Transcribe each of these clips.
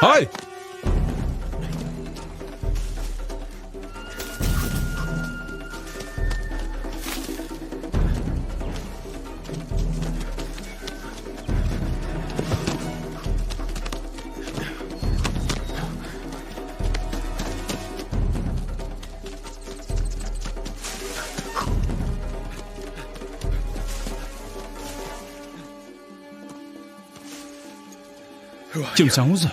Hay! Kimsan o'zi?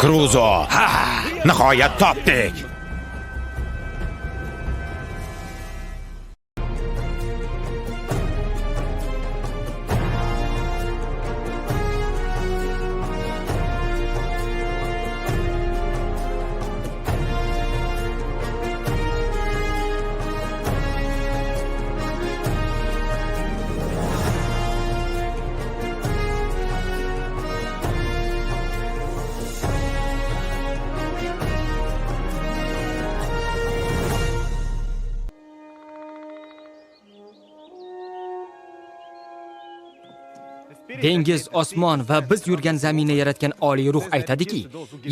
Kruzo! Nihoyat topdik! Dengiz, osmon va biz yurgan zaminni yaratgan oliy ruh aytadiki,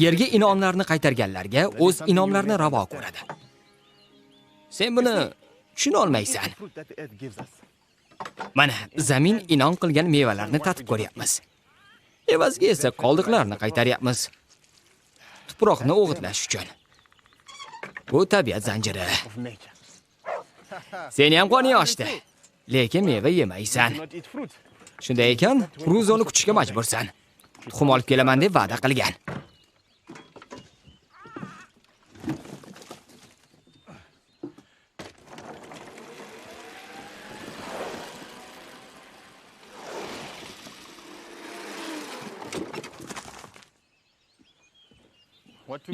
yerga in'omlarni qaytarganlarga o'z in'omlarini ravo ko'radi. Sen buni tushuna olmaysan. Mana, zamin in'om qilgan mevalarni tatib ko'ryapmiz. Evaziga esa qoldiqlarni qaytaryapmiz. Tuproqni o'g'itlash uchun. Bu tabiat zanjiri. Seni ham qoning oshdi, lekin meva yemaysan. Shunday ekan, Kruzoni kutishga majbursan. Tuxum olib kelaman deb va'da qilgan.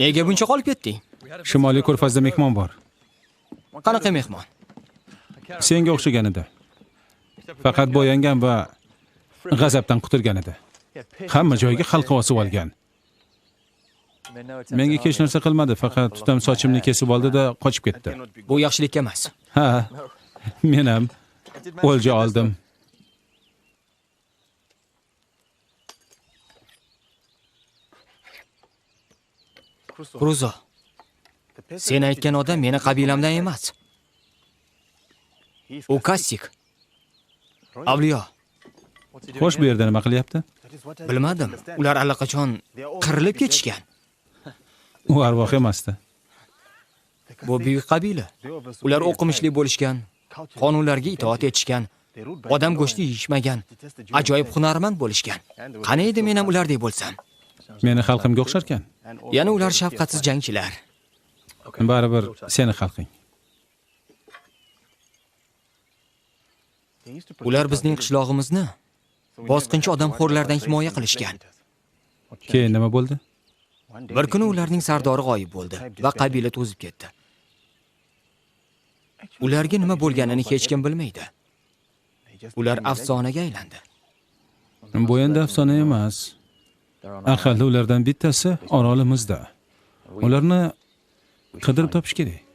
Nega buncha qolib ketding? Shimoliy ko'rfazda mehmon bor. Qanaqa mehmon? Senga o'xshagan edi. Faqat bo'yangan va g'azabdan qutulgan edi. Hamma joyga xalq osib olgan. Menga hech narsa qilmadi, faqat tutam sochimni kesib oldi-da qochib ketdi. Bu yaxshilikka emas. Ha, men ham o'lja oldim. Kruzo, sen aytgan odam meni qabilamdan emas. U Kassik. Avliyo. Xo'sh, bu yerda nima qilyapti? Bilmadim. Ular allaqachon qirilib ketishgan. U arvoh emasdi. Bu buyuk qabila. Ular o'qimishli bo'lishgan, qonunlarga itoat etishgan, odam go'shti yeyishmagan, ajoyib hunarmand bo'lishgan. Qani edi men ham ulardek bo'lsam? Meni xalqimga o'xsharkan. Yana ular shafqatsiz jangchilar. Baribir seni xalqing. Ular bizning qishlog'imizni bosqinchi odamxo'rlardan himoya qilishgan. Keyin nima bo'ldi? Bir kuni ularning sardori g'oyib bo'ldi va qabila to'zib ketdi. Ularga nima bo'lganini hech kim bilmaydi. Ular afsonaga aylandi. Bu endi afsona emas. Aqalli ulardan bittasi orolimizda. Ularni qidirib topish kerak.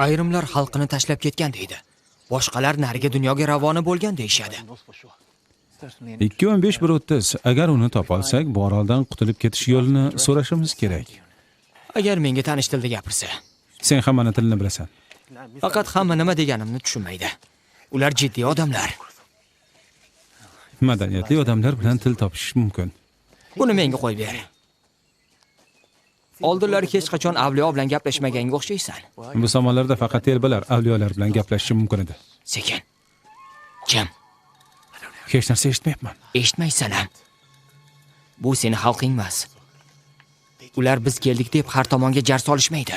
Ayrimlar xalqini tashlab ketgan deydi. Boshqalar nariga dunyoga ravona bo'lgan deyshadi. 2:15 1:30. Agar uni topolsak, bu oroldan qutulib ketish yo'lini so'rashimiz kerak. Agar menga tanish tilda gapirsa, Sen hammaning tilini bilasan. faqat hamma nima deganimni tushunmaydi. Ular jiddiy odamlar. Madaniyatli odamlar bilan til topishish mumkin. Buni menga qo'yib ber. Oldinlari hech qachon avliyo bilan gaplashmaganga o'xshaysan. Bu zamonlarda faqat telbalar avliyolar bilan gaplashishi mumkin edi. Sekin. Jim, Hech narsa eshitmayapman. eshitmaysan ham. Bu seni xalqing emas. Ular biz keldik deb har tomonga jar solishmaydi.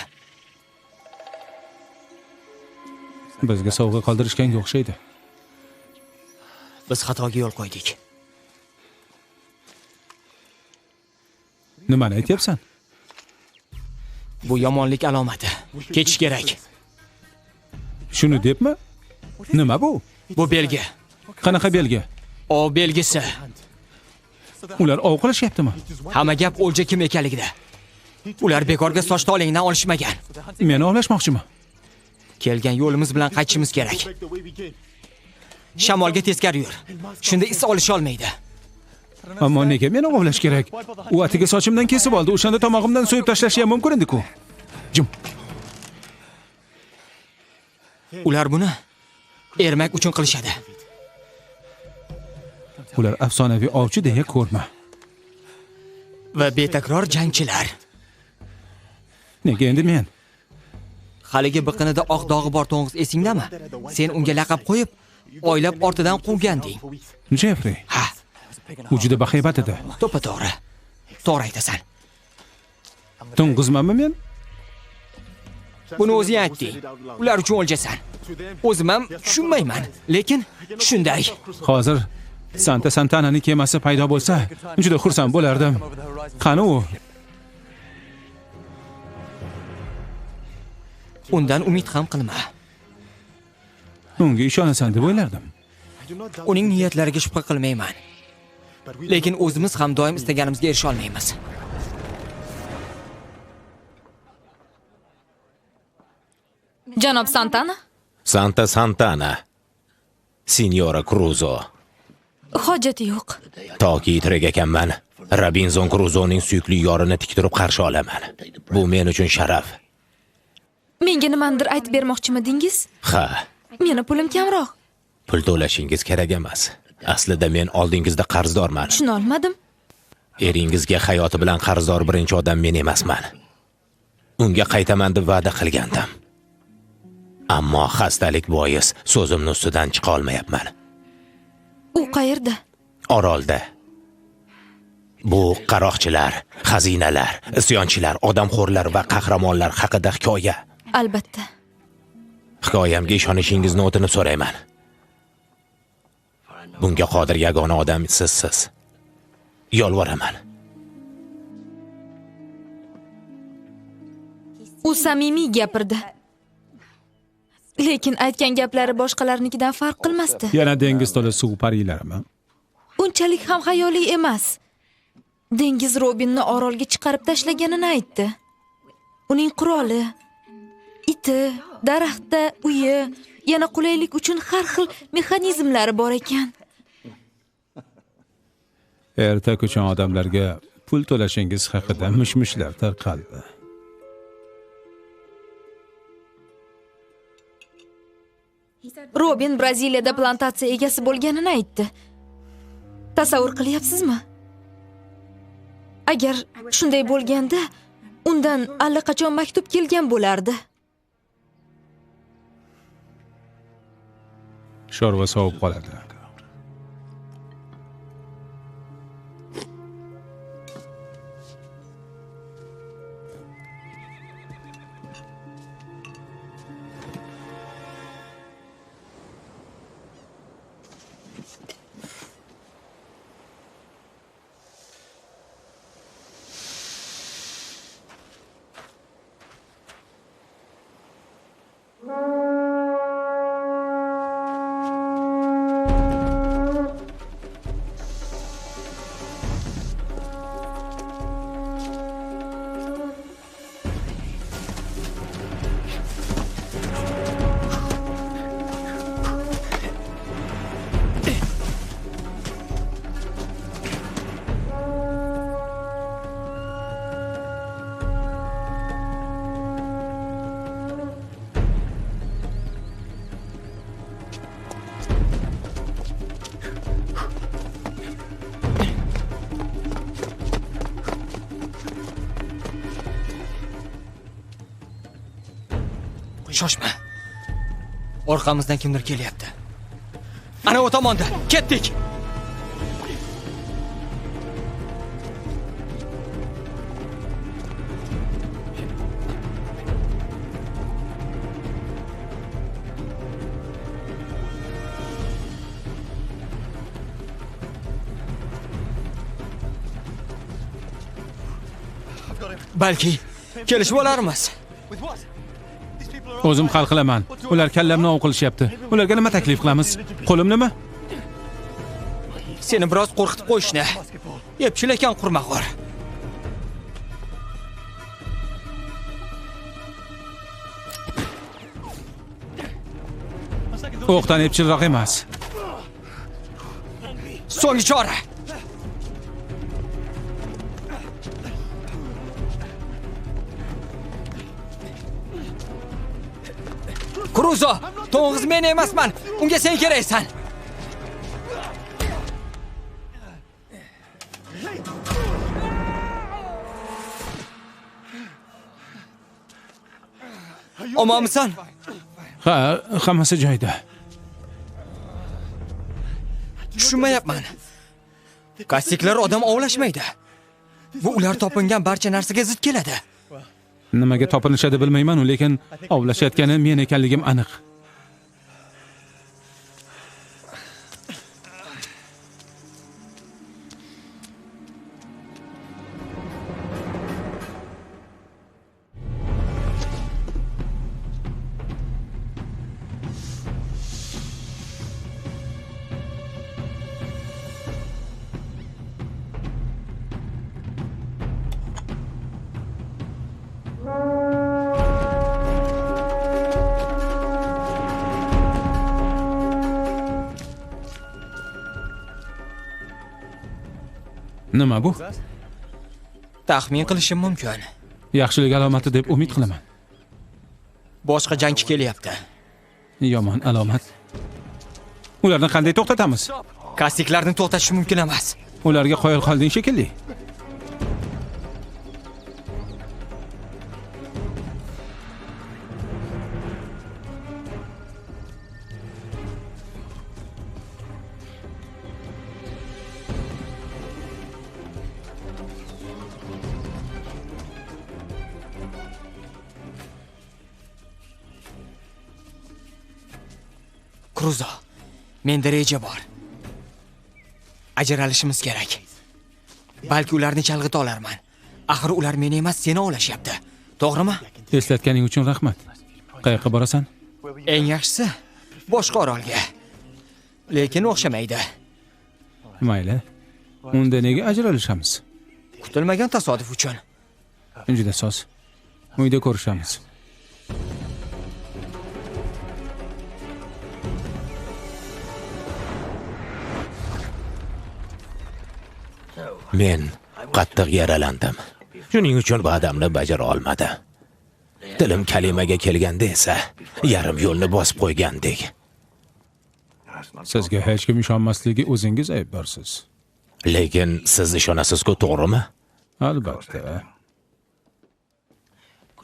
Bizga sovg'a qoldirishganga o'xshaydi. Biz xatoga yo'l qo'ydik. Nimani aytyapsan? Bu yomonlik alomati. Ketish kerak. Shuni debmi? Nima bu? Bu belgi. Qanaqa belgi? O belgisi. Ular ov qilishyaptimi? Hamma gap o'lja kim ekanligida. Ular bekorga soch tolingdan olishmagan. Meni ovlashmoqchimi? Kelgan yo'limiz bilan qaytishimiz kerak. Shamolga teskari yur. Shunda is olish olmaydi. Ammo nega meni ovlash kerak? U atiga sochimdan kesib oldi. O'shanda tomog'imdan so'yib tashlashi ham mumkin edi-ku. Jim, Ular buni ermak uchun qilishadi. ular afsonaviy ovchi deya ko'rma. Va betakror jangchilar. Nega endi men? Haligi biqinida oq dog'i bor to'ng'iz esingdami? Sen unga laqab qo'yib, oylab ortidan quvganding. Jeffrey, Ha, u juda bahaybat edi. to'ppa-to'g'ri. To'g'ri aytasan. To'ng'izmanmi men? Buni o'zing aytding. Ular uchun o'ljasan. O'zim ham tushunmayman, lekin shunday. Hozir Santa Santananing kemasi paydo bo'lsa, juda xursand bo'lardim. Qani u? Undan umid ham qilma. Unga ishonasan deb o'ylardim. Uning niyatlariga shubha qilmayman. Lekin o'zimiz ham doim istaganimizga erisha olmaymiz. Janob Santana? Santa Santana. Signora Cruzo. Hojati yo'q. Toki tirik ekanman, Robinson Cruzoning suyukli yorini tik turib qarshi olaman. Bu men uchun sharaf. Menga nimandir aytib bermoqchimidingiz? Ha, Meni pulim kamroq. pul to'lashingiz kerak emas. Aslida men oldingizda qarzdorman. Tushuna olmadim. Eringizga hayoti bilan qarzdor birinchi odam men emasman. Unga qaytaman deb va'da qilgandim. Ammo xastalik bois so'zimning ustidan chiqa olmayapman. U qayerda? Orolda. Bu qaroqchilar, xazinalar, isyonchilar, odamxo'rlar va qahramonlar haqida hikoya. Albatta. Hikoyamga ishonishingizni o'tinib so'rayman. Bunga qodir yagona odam sizsiz. Yolvoraman. U samimiy gapirdi. Lekin aytgan gaplari boshqalarnikidan farq qilmasdi. Yana dengiz to'la suv parilarimi? Unchalik ham xayoliy emas. Dengiz Robinni orolga chiqarib tashlaganini aytdi. Uning quroli, iti, daraxtda uyi, yana qulaylik uchun har xil mexanizmlari bor ekan. Erta ko'chan odamlarga pul to'lashingiz haqida mish-mishlar tarqaldi. Robin Braziliyada plantatsiya egasi bo'lganini aytdi. Tasavvur qilyapsizmi? Agar shunday bo'lganda, undan allaqachon maktub kelgan bo'lardi. Sho'rva sovib qoladi. Shoshma. Orqamizdan kimdir kelyapti. Ana o tomonda. Ketdik. Balki kelishib olarmiz. O'zim hal qilaman. Ular kallamni ov qilishyapti. Ularga nima taklif qilamiz? Qo'lim nima? Seni biroz qo'rqitib qo'yishni. Epchil ekan qurmag'or. O'qdan epchilroq emas. So'nggi chora. Kruzo, to'ng'iz men emasman. Unga sen keraksan. Omonmisan? Ha, hammasi joyida. Tushunmayapman. Kastiklar odam ovlashmaydi. Bu ular topingan barcha narsaga zid keladi. Nimaga topinishadi bilmayman, lekin ovlashayotgani men ekanligim aniq. Nima bu? Taxmin qilishim mumkin. Yaxshilik alomati deb umid qilaman. Boshqa jangchi kelyapti. Yomon alomat. Ularni qanday to'xtatamiz? Kastiklarni to'xtatish mumkin emas. Ularga qoyil qolding shekilli. Kruzo, menda reja bor. Ajralishimiz kerak. Balki ularni chalg'ita olarman. Axir ular meni emas, seni ovlashyapti. To'g'rimi? Eslatganing uchun rahmat. Qayoqqa borasan? Eng yaxshisi boshqa orolga. Lekin o'xshamaydi. Mayli. Unda nega ajralishamiz? Kutilmagan tasodif uchun. Juda soz. Uyda ko'rishamiz. Men qattiq yaralandim. Shuning uchun va'damni bajara olmadim. Dilim kalimaga kelganda esa yarim yo'lni bosib qo'ygandek. Sizga hech kim ishonmasligi o'zingiz aybdorsiz. Lekin siz ishonasiz-ku, to'g'rimi? Albatta.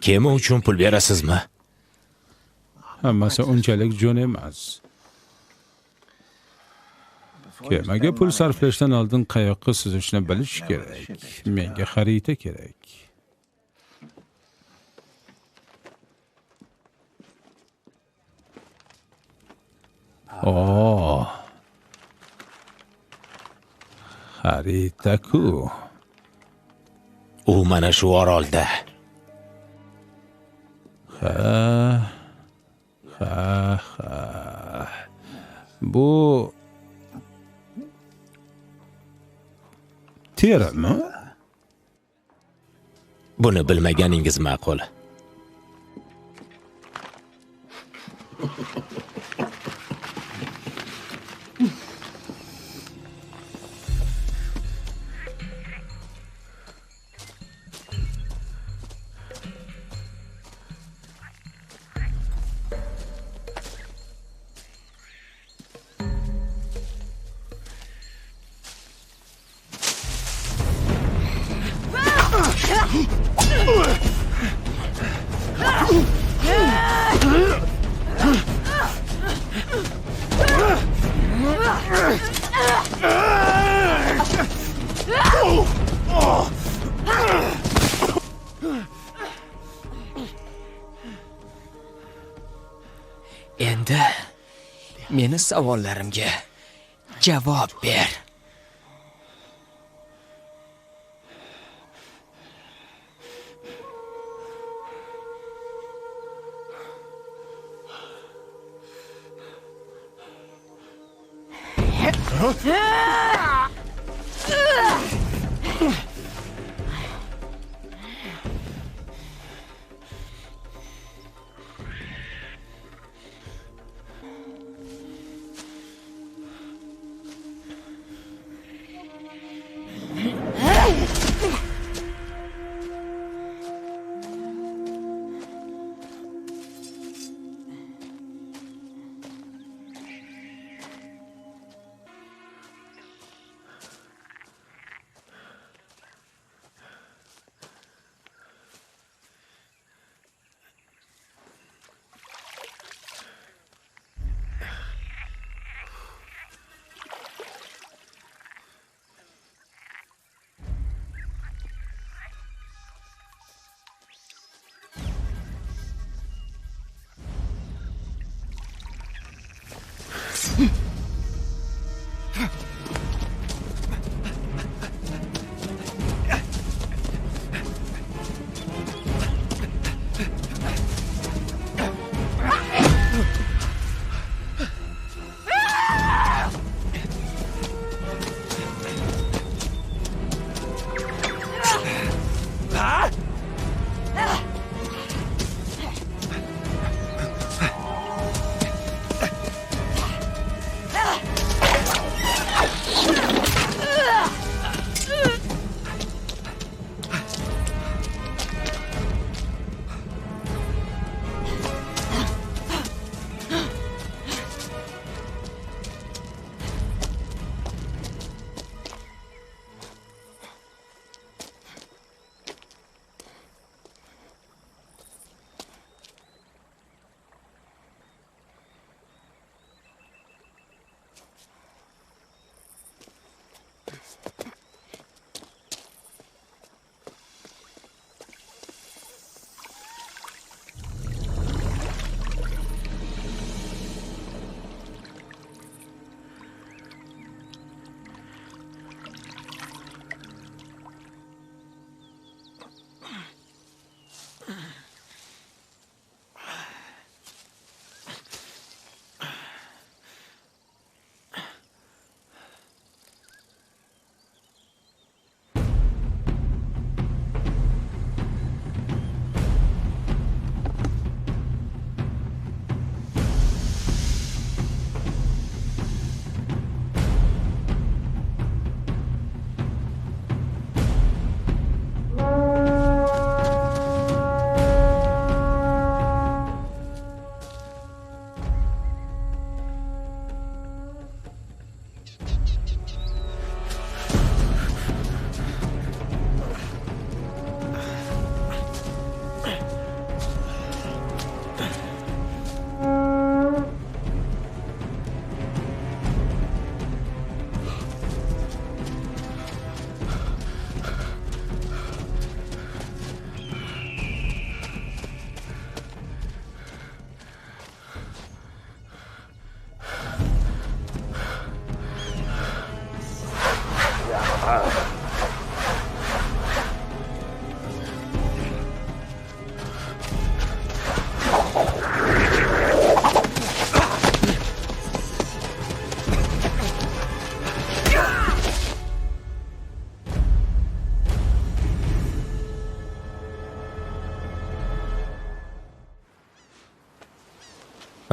Kema uchun pul berasizmi? Hammasi unchalik jo'n emas. Kemaga pul sarflashdan oldin qayoqqa suzishni bilish kerak. Menga xarita kerak. Xarita-ku. U mana shu orolda. Bu terimi? Buni bilmaganingiz ma'qul. Endi meni savollarimga javob ber.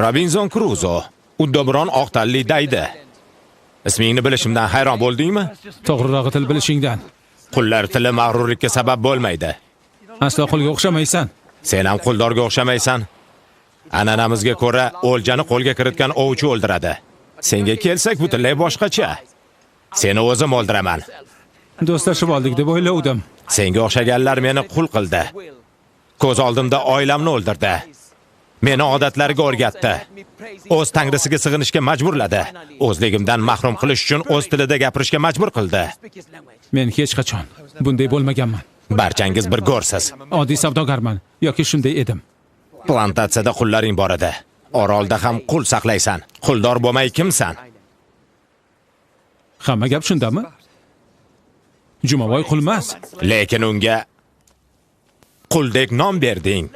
Robinson Crusoe, uddaburon oq tanli daydi. Ismingni bilishimdan hayron bo'ldingmi? To'g'rirog'i til bilishingdan. Qullar tili mag'rurlikka sabab bo'lmaydi. Aslo qulga o'xshamaysan. Sen ham quldorga o'xshamaysan. An'anamizga ko'ra, o'ljani qo'lga kiritgan ovchi o'ldiradi. Senga kelsak butunlay boshqacha. Seni o'zim o'ldiraman. Do'stlashib oldik deb o'ylovdim. Senga o'xshaganlar meni qul qildi. Ko'z oldimda oilamni o'ldirdi. Meni odatlariga o'rgatdi. O'z tangrisiga sig'inishga majburladi. O'zligimdan mahrum qilish uchun o'z tilida gapirishga majbur qildi. Men hech qachon bunday bo'lmaganman. Barchangiz bir go'rsiz. Oddiy savdogarman yoki shunday edim. Plantatsiyada qullaring bor edi. Orolda ham qul saqlaysan. Quldor bo'lmay kimsan? Hamma gap shundami? Jumaboy qulmas. Lekin unga quldek nom berding.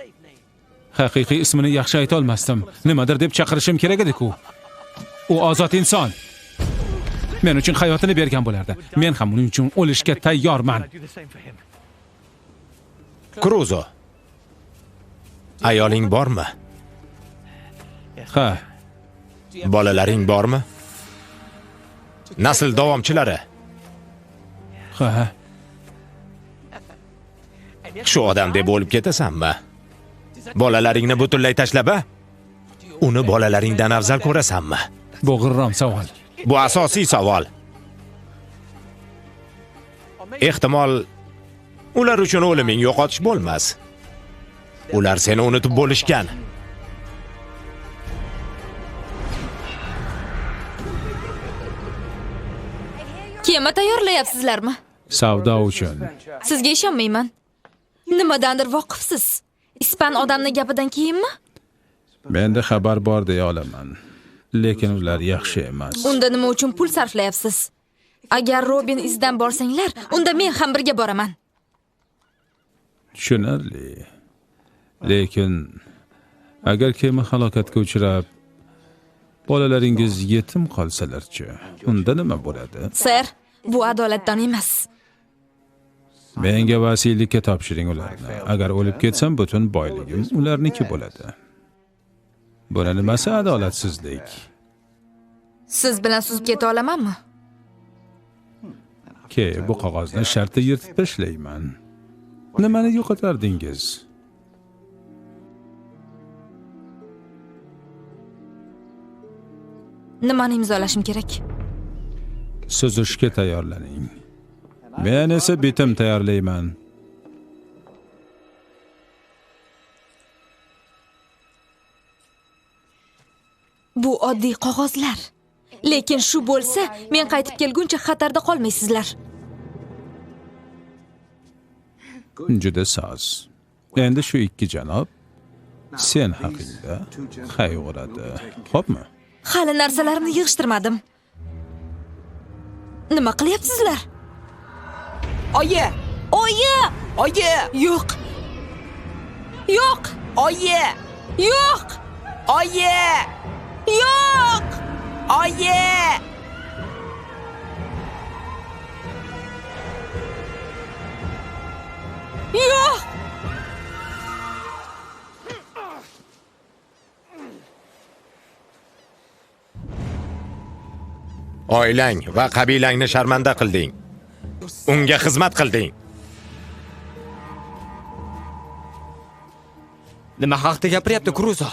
Haqiqiy ismini yaxshi ayta olmasdim. Nimadir deb chaqirishim kerak edi-ku. U ozod inson. Men uchun hayotini bergan bo'lardi. Men ham uning uchun o'lishga tayyorman. Kruzo. Ayoling bormi? Ha, Bolalaring bormi? Nasl davomchilari. ha. Shu odamdek bo'lib ketasanmi? Bolalaringni butunlay tashlab-a? Uni bolalaringdan afzal ko'rasanmi? Bu g'irrom savol. Bu asosiy savol. Ehtimol ular uchun o'liming yo'qotish bo'lmas. Ular seni unutib bo'lishgan. Kema tayyorlayapsizlarmi? Savdo uchun. Sizga ishonmayman. Nimadandir voqifsiz. Ispan odamning gapidan keyinmi? Menda xabar bor deya olaman. Lekin ular yaxshi emas. Unda nima uchun pul sarflayapsiz? Agar Robin izdan borsanglar, unda men ham birga boraman. Tushunarli. Lekin agar kema halokatga uchrab, bolalaringiz yetim qolsalarchi, unda nima bo'ladi? Sir, bu adolatdan emas. Menga vasiylikka topshiring ularni. Agar o'lib ketsam, butun boyligim ularniki bo'ladi. Buni nimasi adolatsizlik? Siz bilan suzib keta olamanmi? Bu qog'ozni shartta yirtib tashlayman. Nimani yo'qotardingiz? Nimani imzolashim kerak? Suzishga tayyorlaning. Men esa bitim tayyorlayman. Bu oddiy qog'ozlar. Lekin shu bo'lsa, men qaytib kelguncha xatarda qolmaysizlar. Juda soz. Endi shu ikki janob sen haqingda qayg'uradi. Xo'pmi? Hali narsalarimni yig'ishtirmadim. Nima qilyapsizlar? Oyi! Oyi! Oyi! Yo'q. Yo'q. Oyi! Yo'q. Oyi! Yo'q. Oyi! Yo'q. Oilang va qabilangni sharmanda qilding. Unga xizmat qilding. Nima haqda gapiryapti Kruzo?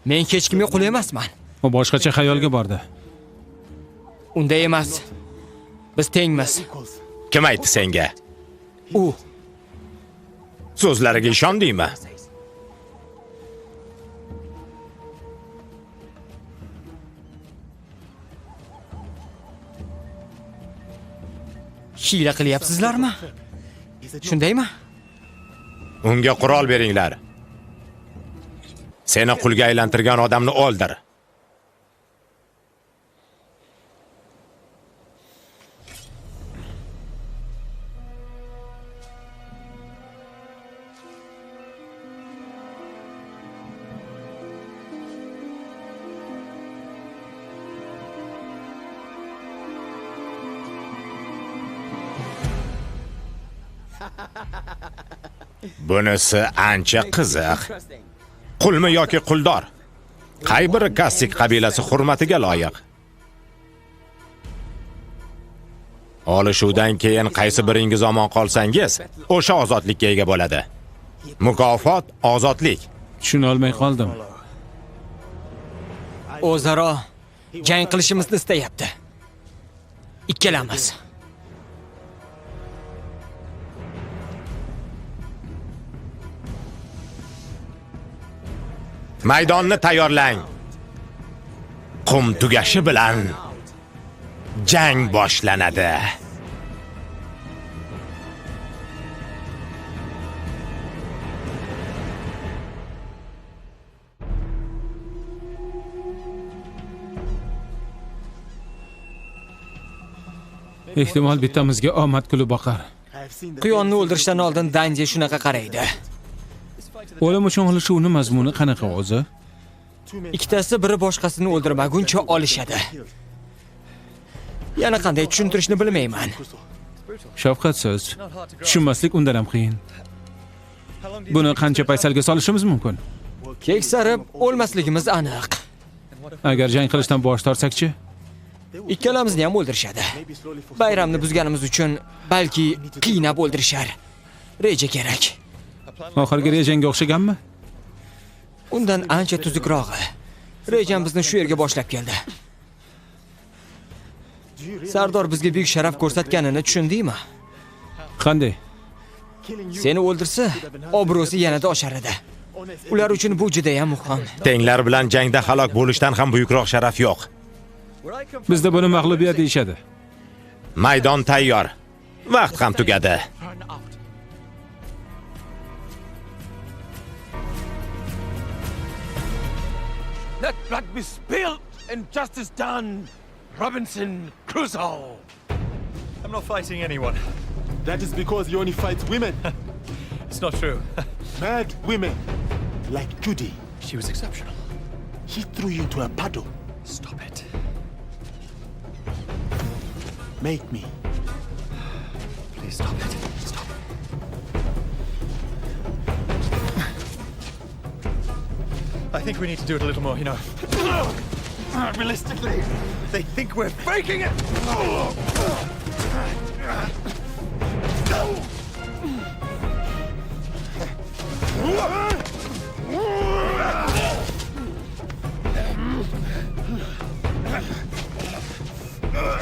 Men hech kimga qul emasman. U boshqacha xayolga bordi. Unday emas. Biz tengmiz. Kim aytdi senga? U So'zlariga ishondingmi? hiyla qilyapsizlarmi? Shundaymi? Unga qurol beringlar. Seni qulga aylantirgan odamni o'ldir. Bunisi ancha qiziq. Qulmi yoki quldor? Qay biri Kassik qabilasi hurmatiga loyiq? Olishuvdan keyin qaysi biringiz omon qolsangiz, o'sha ozodlikka ega bo'ladi. Mukofot ozodlik. Tushuna olmay qoldim. o'zaro jang qilishimizni istayapti. Ikkalamiz. Maydonni tayyorlang. Qum tugashi bilan jang boshlanadi. Ehtimol bittamizga omad kuli boqar. Quyonni o'ldirishdan oldin Danji shunaqa qaraydi. O'lim uchun olishuvni mazmuni qanaqa o'zi? Ikkitasi biri boshqasini o'ldirmaguncha olishadi. Yana qanday tushuntirishni bilmayman. Shafqatsiz. Tushunmaslik undan ham qiyin. Buni qancha paysalga solishimiz mumkin? Keksarib o'lmasligimiz aniq. Agar jang qilishdan bosh tortsakchi? Ikkalamizni ham o'ldirishadi. Bayramni buzganimiz uchun balki qiynab o'ldirishar. Reja kerak. Oxirgi rejangga o'xshaganmi? Undan ancha tuzukrog'i. Rejam bizni shu yerga boshlab keldi. Sardor bizga buyuk sharaf ko'rsatganini tushundingmi? Qanday? Seni o'ldirsa, obro'si yanada oshar edi. Ular uchun bu juda ham muhim. Tenglar bilan jangda halok bo'lishdan ham buyukroq sharaf yo'q. Bizda buni mag'lubiyat deyshadi. Maydon tayyor. Vaqt ham tugadi. Let blood be spilled and justice done. Robinson Crusoe. I'm not fighting anyone. That is because you only fight women. It's not true. Mad women. Like Judy. She was exceptional. He threw you into a puddle. Stop it. Make me. Please stop it. Stop. I think we need to do it a little more, you know. Realistically, they think we're faking it.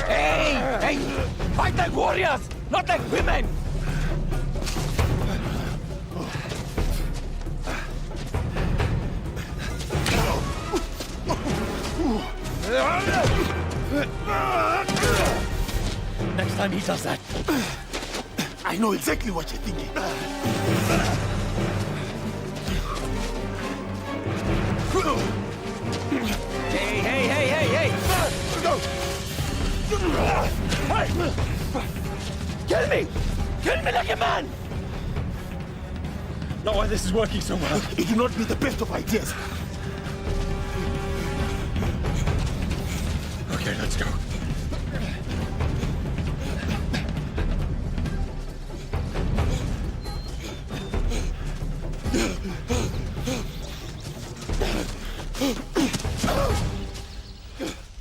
Hey! Fight like warriors, not like women! Next time he does that. I know exactly what you're thinking. Hey! Kill me! Kill me like a man! Not why this is working so well. It will not be the best of ideas. Okay, let's go.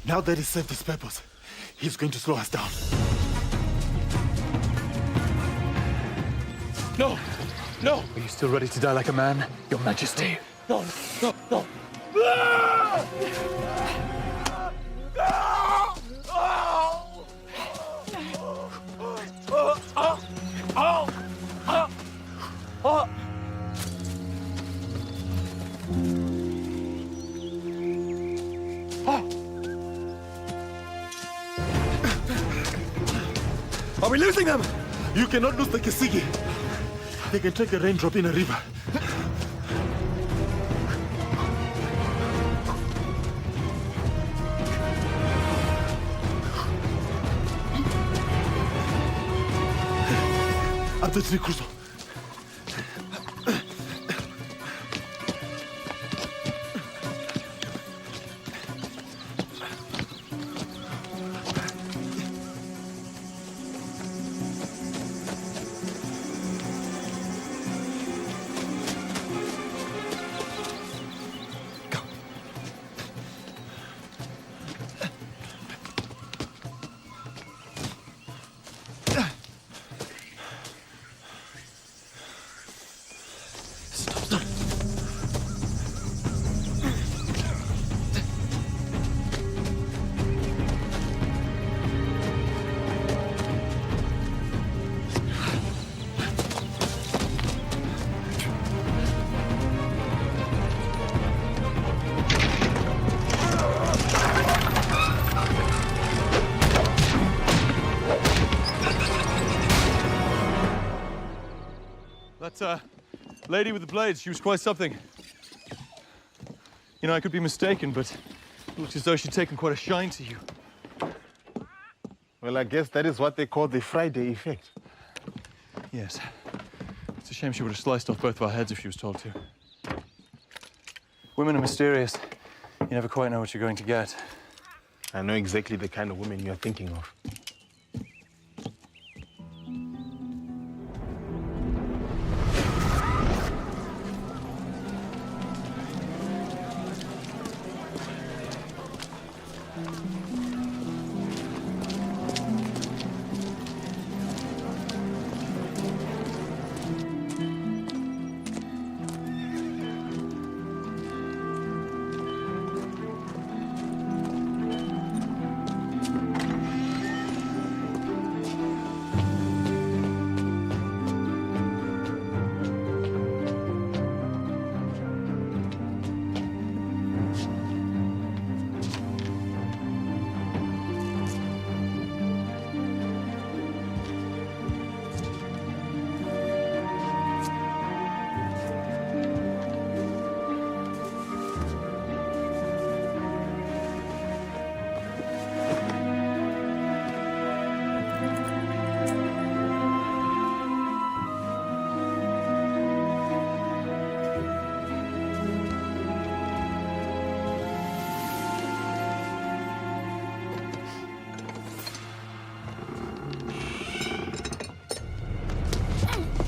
Now that he's served his purpose, he's going to slow us down. No! No! Are you still ready to die like a man, Your Majesty? No! Are we losing them? You cannot lose the Kisigi. They can take a raindrop in a river. Up the tree, Crusoe. That lady with the blades, she was quite something. You know, I could be mistaken, but it looks as though she'd taken quite a shine to you. Well, I guess that is what they call the Friday effect. Yes. It's a shame she would have sliced off both of our heads if she was told to. Women are mysterious. You never quite know what you're going to get. I know exactly the kind of woman you're thinking of.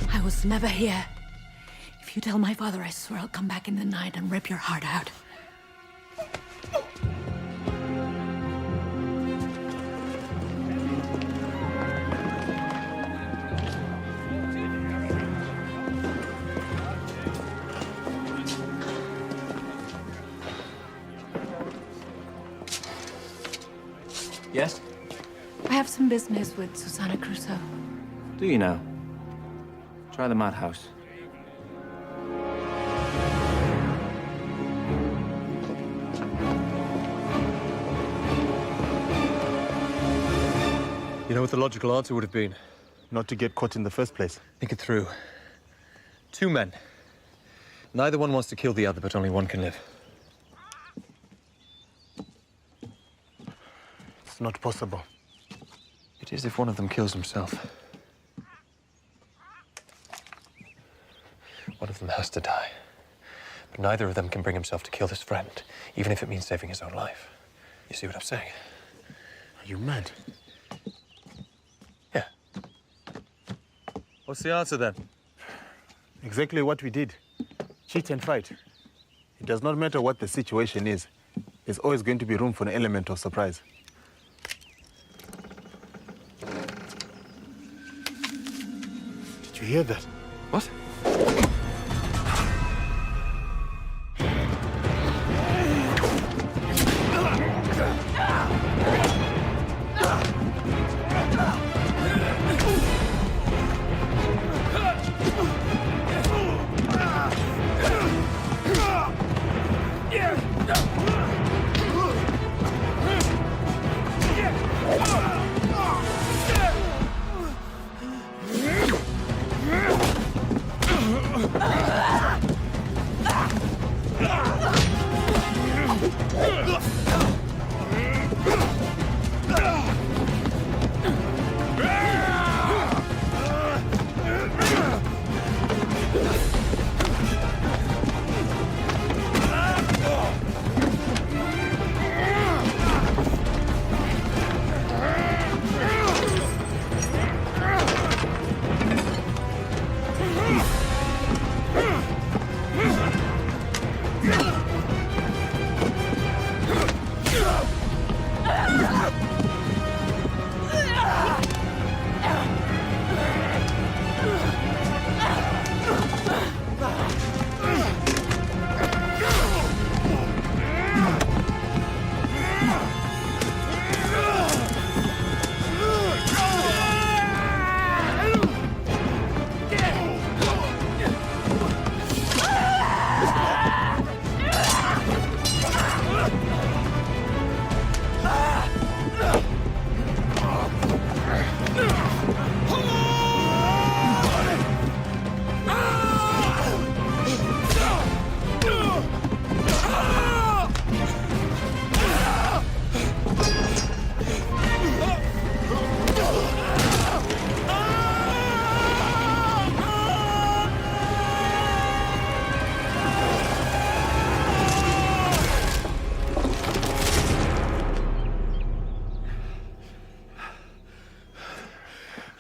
I was never here. If you tell my father, I swear I'll come back in the night and rip your heart out. Yes? I have some business with Susana Crusoe. Do you now? Try the madhouse. You know what the logical answer would have been? Not to get caught in the first place. Think it through. Two men. Neither one wants to kill the other, but only one can live. It's not possible. It is if one of them kills himself. One of them has to die. But neither of them can bring himself to kill this friend, even if it means saving his own life. You see what I'm saying? Are you mad? Yeah. What's the answer then? Exactly what we did. Cheat and fight. It does not matter what the situation is. There's always going to be room for an element of surprise. Did you hear that? What?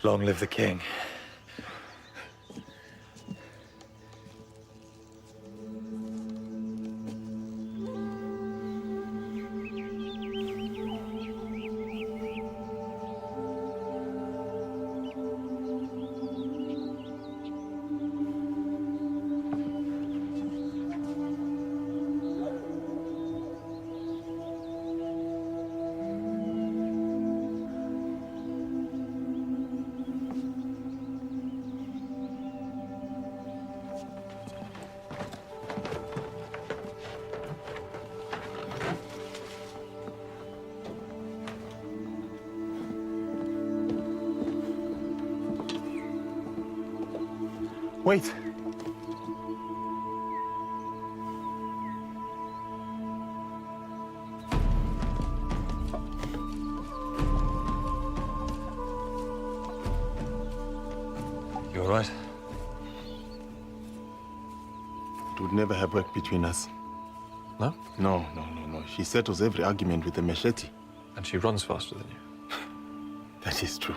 Long live the king. Wait. You all right? It would never have worked between us. No? No. She settles every argument with a machete. And she runs faster than you. That is true.